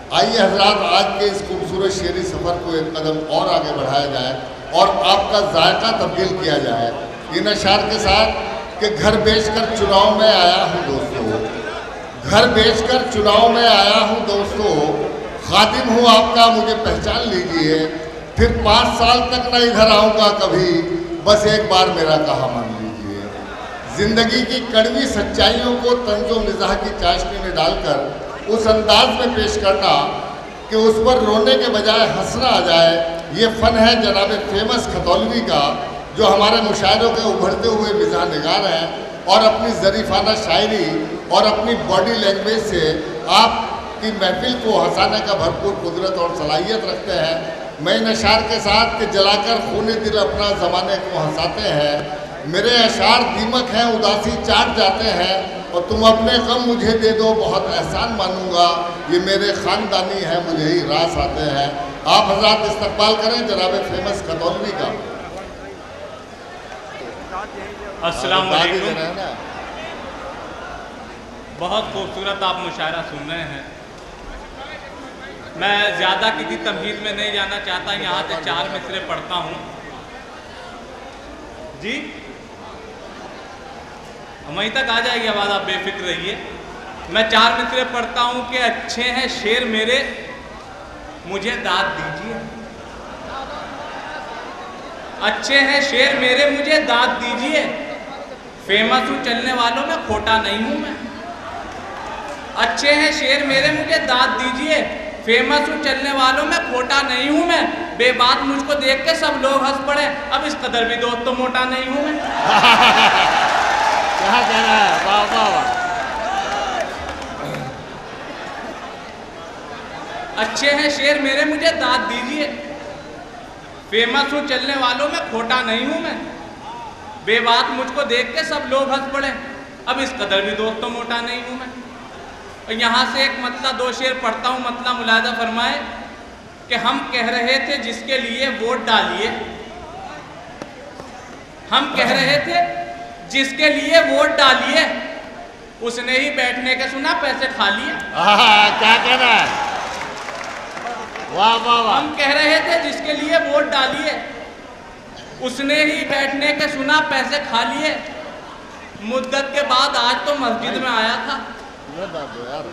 आइए हजरात, आज के इस खूबसूरत शेरी सफ़र को एक कदम और आगे बढ़ाया जाए और आपका जायका तब्दील किया जाए इन अशार के साथ कि घर बेचकर चुनाव में आया हूँ दोस्तों, घर बेचकर चुनाव में आया हूँ दोस्तों, खादिम हूँ आपका मुझे पहचान लीजिए, फिर 5 साल तक न इधर आऊँगा कभी, बस एक बार मेरा कहा मान लीजिए। ज़िंदगी की कड़वी सच्चाइयों को तंजो मिजाह की चाशनी में डालकर उस अंदाज में पेश करना कि उस पर रोने के बजाय हंसना आ जाए, ये फ़न है जनाब फेमस खतौलवी का, जो हमारे मुशायरों के उभरते हुए मिजाह निगार हैं और अपनी ज़रीफ़ाना शायरी और अपनी बॉडी लैंग्वेज से आपकी महफिल को हंसाने का भरपूर कुदरत और सलाहियत रखते हैं। मैं इन अशार के साथ कि जलाकर खून दिल अपना ज़माने को हंसाते हैं, मेरे अशार दीमक हैं उदासी चाट जाते हैं, और तुम अपने गम मुझे दे दो बहुत एहसान मानूंगा, ये मेरे ख़ानदानी हैं मुझे ही रास आते हैं। आप हज़रात इस्तकबाल करें जनाब फेमस खतौलवी का। अस्सलाम वालेकुम। बहुत खूबसूरत आप मुशायरा सुन रहे हैं। मैं ज़्यादा किसी तमहीद में नहीं जाना चाहता, यहाँ से 4 मिसरे पढ़ता हूँ जी, वहीं तक आ जाएगी आवाज़, आप बेफिक्र रहिए। मैं 4 मिसरे पढ़ता हूँ कि अच्छे हैं शेर मेरे मुझे दाद दीजिए, अच्छे हैं शेर मेरे मुझे दाद दीजिए, फेमस हूँ चलने वालों में खोटा नहीं हूँ मैं, अच्छे हैं शेर मेरे मुझे दाद दीजिए, फेमस हूँ चलने वालों में खोटा नहीं हूँ मैं, बेबात मुझको देख के सब लोग हंस पड़े, अब इस कदर भी दोस्त तो मोटा नहीं हूँ मैं। क्या कह रहा है, वाह वाह वाह। अच्छे हैं शेर मेरे मुझे दाद दीजिए, फेमस हूँ चलने वालों में खोटा नहीं हूँ मैं, बेबात मुझको देख के सब लोग हंस पड़े, अब इस कदर भी दोस्त तो मोटा नहीं हूँ मैं। और यहाँ से एक मतला 2 शेर पढ़ता हूँ, मतला मुलाजा फरमाए कि हम कह रहे थे जिसके लिए वोट डालिए, हम कह रहे थे जिसके लिए वोट डालिए, उसने ही बैठने के सुना पैसे खा लिए। क्या कह रहा है, वाह वाह वाह। हम कह रहे थे जिसके लिए वोट डालिए, उसने ही बैठने के सुना पैसे खा लिए, मुद्दत के बाद आज तो मस्जिद में आया था,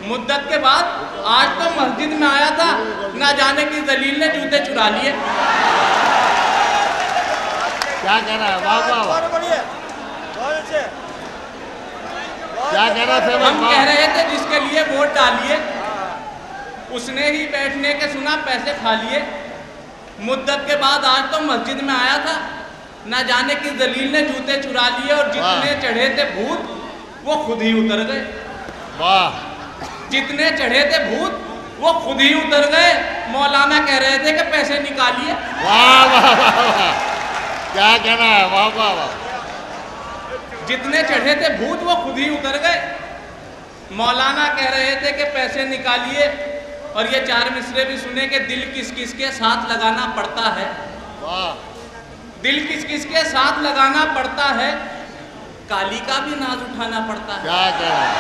मुद्दत के बाद आज तो मस्जिद में आया था, ना जाने की जलील ने जूते चुरा लिए। क्या कह रहा है, वाह वाह वाह। क्या कह रहा थे, हम कह रहे थे जिसके लिए वोट डालिए, उसने ही बैठने के सुना पैसे खा लिए, मुद्दत के बाद आज तो मस्जिद में आया था, ना जाने की जलील ने जूते चुरा लिए, और जितने चढ़े थे भूत वो खुद ही उतर गए, वाह, जितने चढ़े थे भूत वो खुद ही उतर गए, मौलाना कह रहे थे कि पैसे निकालिए। वाह वाह वाह वाह। क्या कहना है, वाह वाह वाह। जितने चढ़े थे भूत वो खुद ही उतर गए, मौलाना कह रहे थे कि पैसे निकालिए। और ये 4 मिसरे भी सुने कि दिल किस किस के साथ लगाना पड़ता है, दिल किस किस के साथ लगाना पड़ता है, काली का भी नाज उठाना पड़ता है। क्या कह रहा है,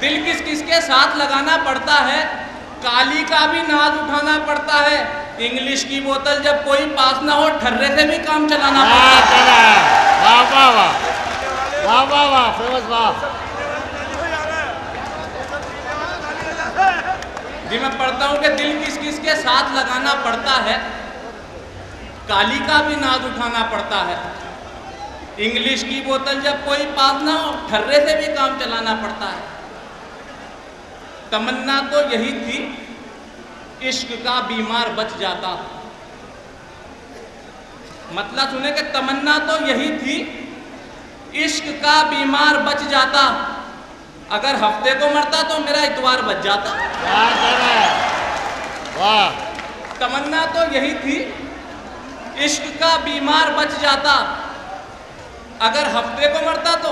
दिल किस किस के साथ लगाना पड़ता है, काली का भी नाज उठाना पड़ता है, इंग्लिश की बोतल जब कोई पास ना हो ठर्रे से भी काम चलाना पड़ता है। वाह वाह वाह, वाह वाह वाह, फेमस वाह। जी मैं पढ़ता हूँ कि दिल किस किस के साथ लगाना पड़ता है, काली का भी नाज उठाना पड़ता है, इंग्लिश की बोतल जब कोई पास ना हो ठर्रे से भी काम चलाना पड़ता है। तमन्ना तो यही थी इश्क का बीमार बच जाता, मतलब सुने कि तमन्ना तो यही थी इश्क का बीमार बच जाता, अगर हफ्ते को मरता तो मेरा इतवार बच जाता। वाह। तमन्ना तो यही थी इश्क का बीमार बच जाता, अगर हफ्ते को मरता तो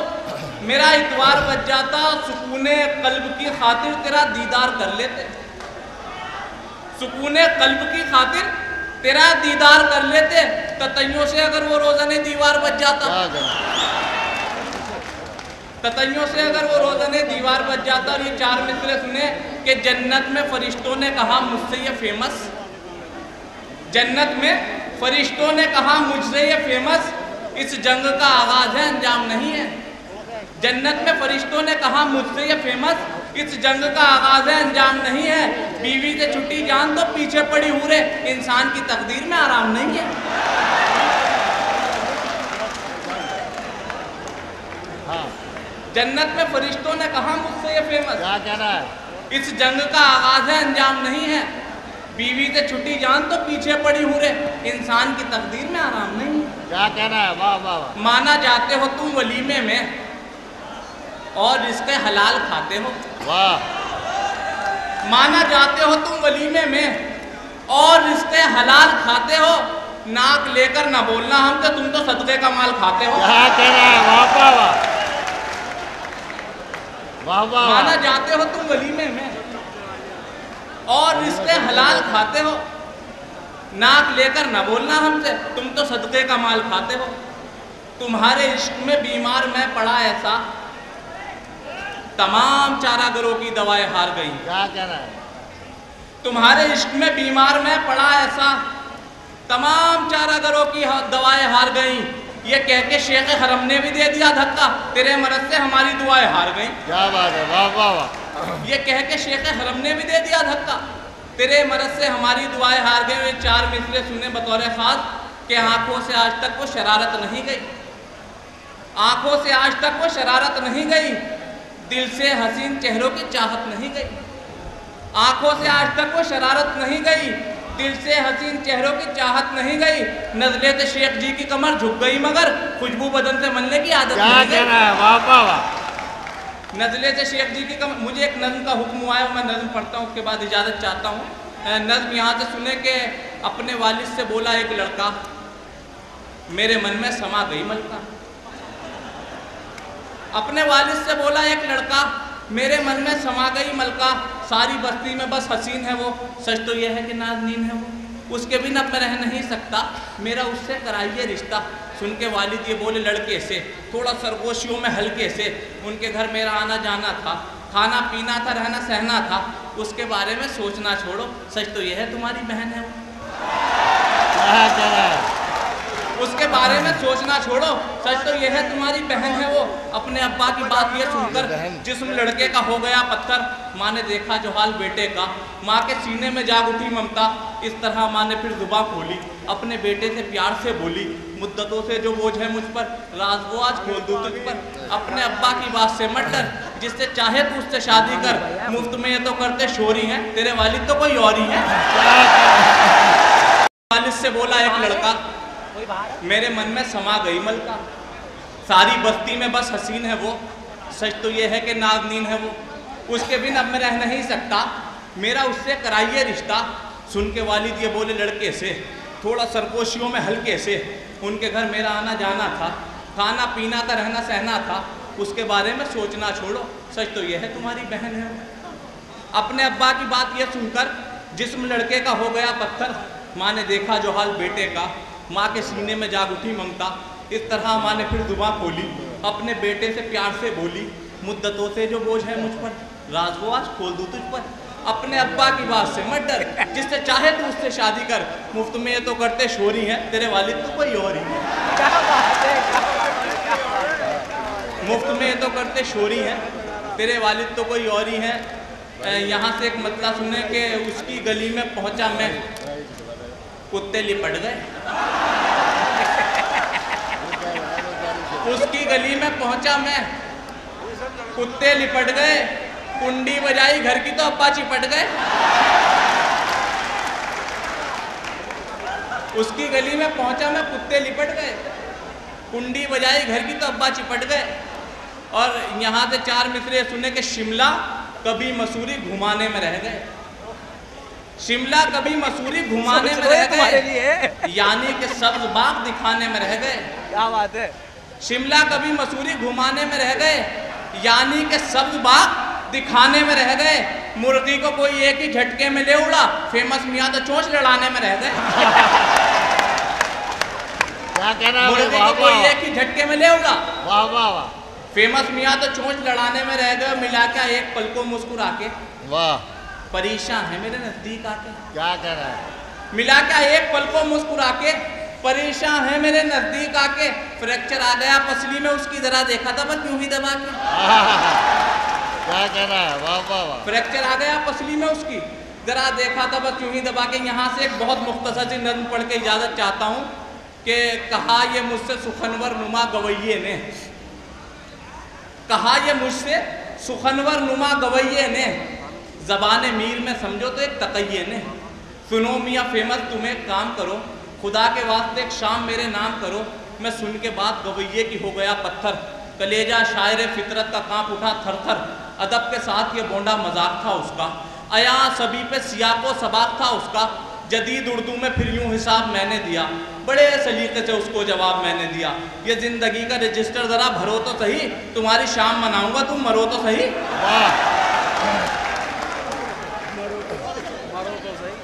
मेरा इतवार बच जाता, सुकूने कल्ब की खातिर तेरा दीदार कर लेते, सुकूने कल्ब की खातिर तेरा दीदार कर लेते, ततैयों से अगर वो रोज़ाने दीवार बच जाता। ततैयों से अगर वो रोज़ाने दीवार बच जाता और ये 4 मिसरे सुने कि जन्नत में फरिश्तों ने कहा मुझसे ये फेमस, जन्नत में फरिश्तों ने कहा मुझसे ये फेमस, इस जंग का आगाज है अंजाम नहीं है। जन्नत में फरिश्तों ने कहा मुझसे ये फेमस, इस जंग का आगाज है अंजाम नहीं है। बीवी से छुट्टी जान तो पीछे पड़ी हूरे, इंसान की तकदीर में आराम नहीं है। हाँ, जन्नत में फरिश्तों ने कहा मुझसे ये फेमस, क्या कहना है? इस जंग का आगाज है अंजाम नहीं है। बीवी से छुट्टी जान तो पीछे पड़ी हूरे, इंसान की तकदीर में आराम नहीं है। क्या कहना है? वाह वाह वाह। माना जाते हो तुम वलीमे में और रिज़्क़े हलाल खाते हो। वाह। माना जाते हो तुम वलीमे में और रिश्ते हलाल खाते हो, नाक लेकर ना बोलना हमसे, तुम तो सदक़े का माल खाते हो। क्या कहना है? वाह वाह वाह। वाह वाह। माना जाते हो तुम वलीमे में और रिश्ते हलाल खाते हो, नाक लेकर ना बोलना हमसे, तुम तो सदक़े का माल खाते हो। तुम्हारे इश्क में बीमार मैं पड़ा ऐसा, तमाम चारागरों की दवाएं हार गई। क्या कहना है? तुम्हारे इश्क में बीमार मैं पड़ा ऐसा, तमाम चारागरों की दवाएं हार गई। ये कह के शेख हरम ने भी दे दिया धक्का, तेरे मरद से हमारी दुआएं हार गई। क्या बात है? वाह वाह वाह। ये कह के शेख हरम ने भी दे दिया धक्का, तेरे मरद से हमारी दुआएं हार गई। ये 4 मिसरे सुने बतौर खास कि आंखों से आज तक वो शरारत नहीं गई, आंखों से आज तक वो शरारत नहीं गई, दिल से हसीन चेहरों की चाहत नहीं गई। आंखों से आज तक वो शरारत नहीं गई, दिल से हसीन चेहरों की चाहत नहीं गई। नज़ले से शेख जी की कमर झुक गई मगर खुशबू बदन से मलने की आदत क्या नहीं कहना गई। है? वाह वाह वाह। नज़ले से शेख जी की कमर। मुझे एक नज़्म का हुक्म आया, मैं नज़्म पढ़ता हूँ, उसके बाद इजाज़त चाहता हूँ। नज़्म यहाँ से सुने कि अपने वालिद से बोला एक लड़का, मेरे मन में समा गई मलका। अपने वालिद से बोला एक लड़का, मेरे मन में समा गई मलका, सारी बस्ती में बस हसीन है वो, सच तो ये है कि नाज़नीन है वो, उसके बिना मैं रह नहीं सकता, मेरा उससे कराइए रिश्ता। सुन के वालिद ये बोले लड़के से, थोड़ा सरगोशियों में हल्के से, उनके घर मेरा आना जाना था, खाना पीना था, रहना सहना था, उसके बारे में सोचना छोड़ो, सच तो ये है तुम्हारी बहन है वो। क्या कहना है? उसके बारे में सोचना छोड़ो, सच तो यह है तुम्हारी बहन है वो। अपने अब्बा की बात ये सुनकर जिस्म लड़के का हो गया पत्थर, माँ ने देखा जो हाल बेटे का, माँ के सीने में जाग उठी ममता। इस तरह माँ ने फिर जुबान खोली, अपने बेटे से प्यार से बोली, मुद्दतों से जो बोझ है मुझ पर, राज वो आज खोल दूँ तुझ पर। अपने अब्बा की बात से मत डर, जिससे चाहे तू उससे शादी कर, मुफ्त में ये तो करते शोरी हैं, तेरे वालिद तो कोई और ही है। वालिद से बोला एक लड़का, मेरे मन में समा गई मलका, सारी बस्ती में बस हसीन है वो, सच तो ये है कि नाज़नीन है वो, उसके बिन अब मैं रह नहीं सकता, मेरा उससे कराइए रिश्ता। सुन के वालिद ये बोले लड़के से, थोड़ा सरगोशियों में हल्के से, उनके घर मेरा आना जाना था, खाना पीना था, रहना सहना था, उसके बारे में सोचना छोड़ो, सच तो ये है तुम्हारी बहन है वो। अपने अब्बा की बात ये सुनकर जिस्म लड़के का हो गया पत्थर, माँ ने देखा जो हाल बेटे का, माँ के सीने में जाग उठी ममता। इस तरह माँ ने फिर जुबान खोली, अपने बेटे से प्यार से बोली, मुद्दतों से जो बोझ है मुझ पर, राज वो आज खोल दूँ तुझ पर। अपने अब्बा की बात से मत डर, जिससे चाहे तू उससे शादी कर, मुफ्त में ये तो करते शोरी हैं, तेरे वालिद तो कोई और ही है। मुफ्त में ये तो करते शोरी हैं, तेरे वालिद तो कोई और ही है। यहाँ से एक मतलब सुने कि उसकी गली में पहुँचा मैं, कुत्ते लिपट गए। उसकी गली में पहुंचा मैं, कुत्ते लिपट गए, कुंडी बजाई घर की तो अब्बा चिपट गए। उसकी गली में पहुंचा मैं, कुत्ते लिपट गए, कुंडी बजाई घर की तो अब्बा चिपट गए। और यहाँ से 4 मिसरे सुने के शिमला कभी मसूरी घुमाने में रह गए, शिमला कभी मसूरी घुमाने में रह गए, यानी कि सब्ज बाग दिखाने में रह गए। क्या बात है? शिमला कभी मसूरी घुमाने में रह गए, यानी कि सब्ज बाग दिखाने में रह गए। मुर्गी को कोई एक ही झटके में ले उड़ा, फेमस मियाँ तो चोंच लड़ाने में रह गए। क्या कहना है? मुर्गी को कोई एक ही झटके में ले उड़ा, वाह वाह वाह। फेमस मियाँ तो चोंच लड़ाने में रह गए, मिला क्या एक पल को मुस्कुरा के। वाह, परेशान है मेरे नजदीक आके। क्या कह रहा है? मिला क्या एक पल को मुस्कुरा के, परेशान है मेरे नजदीक आके। फ्रैक्चर आ गया पसली में उसकी, जरा देखा था बस यूं ही दबा के। क्या कह रहा है? वाह वाह वाह। फ्रैक्चर आ गया पसली में उसकी, जरा देखा था बस यूं ही दबा के। यहाँ से एक बहुत मुख्तसर सी नज़्म पढ़ के इजाजत चाहता हूँ कि कहा ये मुझसे सुखनवर नुमा गवैये ने, कहा ये मुझसे सुखनवर नुमा गवैये ने, ज़बान मीर में समझो तो एक तकैये ने। सुनो मियाँ फेमस तुम एक काम करो, खुदा के वास्ते एक शाम मेरे नाम करो। मैं सुन के बाद गवैये की हो गया पत्थर, कलेजा शायर फितरत का कांप उठा थर थर। अदब के साथ ये बोंडा मजाक था उसका, अया सभी पे सियाको सबाक था उसका। जदीद उर्दू में फिर यूं हिसाब मैंने दिया, बड़े सलीके से उसको जवाब मैंने दिया। ये जिंदगी का रजिस्टर जरा भरो तो सही, तुम्हारी शाम मनाऊंगा तुम मरो तो सही। वाह, मरो तो सही।